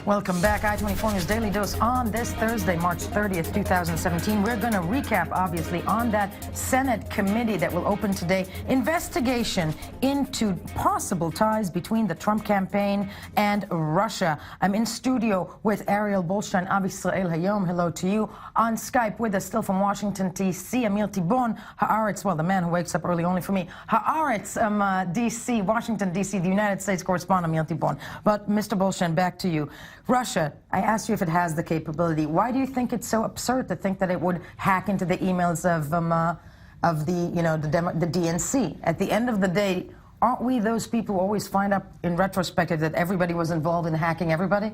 Welcome back. I-24 News Daily Dose on this Thursday, March 30th, 2017. We're going to recap, obviously, on that Senate committee that will open today. Investigation into possible ties between the Trump campaign and Russia. I'm in studio with Ariel, Bulshtein, Av Yisrael Hayom. Hello to you. On Skype with us, still from Washington, D.C., Amir Tibon, Haaretz, well, the man who wakes up early only for me. Haaretz, D.C., Washington, D.C., the United States correspondent, Amir Tibon. But, Mr. Bulshtein, back to you. Russia, I asked you if it has the capability. Why do you think it's so absurd to think that it would hack into the emails of the DNC? At the end of the day, aren't we those people who always find out in retrospective that everybody was involved in hacking everybody?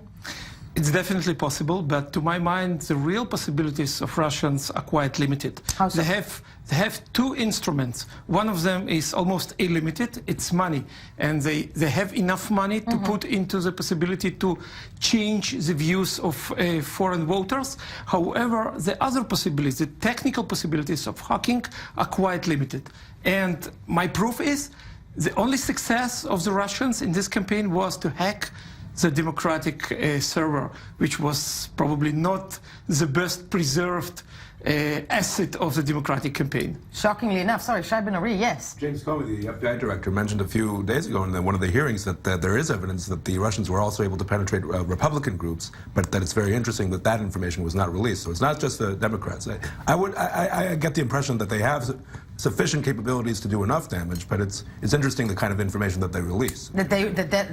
It's definitely possible, but to my mind, the real possibilities of Russians are quite limited. How so? They have two instruments. One of them is almost unlimited. It's money. And they have enough money to put into the possibility to change the views of foreign voters. However, the other possibilities, the technical possibilities of hacking are quite limited. And my proof is the only success of the Russians in this campaign was to hack the Democratic server, which was probably not the best preserved asset of the Democratic campaign. Shockingly enough. Sorry, Shai Ben-Ari, yes. James Comey, the FBI director, mentioned a few days ago in one of the hearings that there is evidence that the Russians were also able to penetrate Republican groups, but that it's very interesting that that information was not released. So it's not just the Democrats. I get the impression that they have sufficient capabilities to do enough damage, but it's interesting the kind of information that they release. That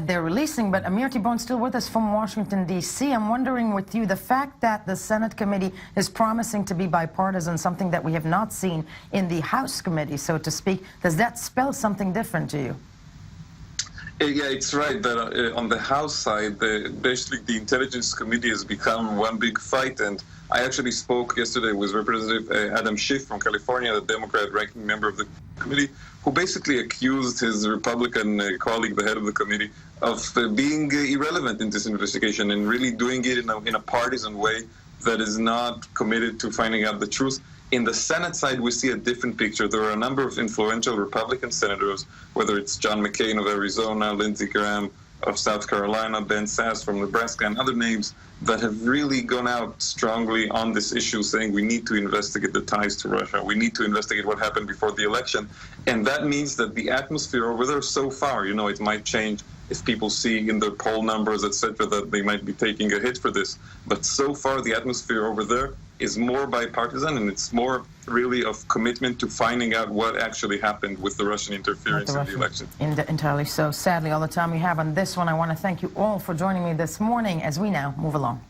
they're releasing. But Amir Tibon still with us from Washington, D.C. I'm wondering with you, the fact that the Senate committee is promising to be bipartisan, something that we have not seen in the House committee, so to speak, does that spell something different to you? Yeah, it's right that on the House side, basically the Intelligence Committee has become one big fight. And I actually spoke yesterday with Representative Adam Schiff from California, the Democrat ranking member of the committee, who basically accused his Republican colleague, the head of the committee, of being irrelevant in this investigation and really doing it in a partisan way that is not committed to finding out the truth. In the Senate side, we see a different picture. There are a number of influential Republican senators, whether it's John McCain of Arizona, Lindsey Graham of South Carolina, Ben Sasse from Nebraska, and other names that have really gone out strongly on this issue, saying we need to investigate the ties to Russia. We need to investigate what happened before the election. And that means that the atmosphere over there so far, it might change if people see in their poll numbers, etc., that they might be taking a hit for this. But so far, the atmosphere over there is more bipartisan, and it's more really of commitment to finding out what actually happened with the Russian interference in the election. Entirely so. Sadly, all the time we have on this one. I want to thank you all for joining me this morning as we now move along.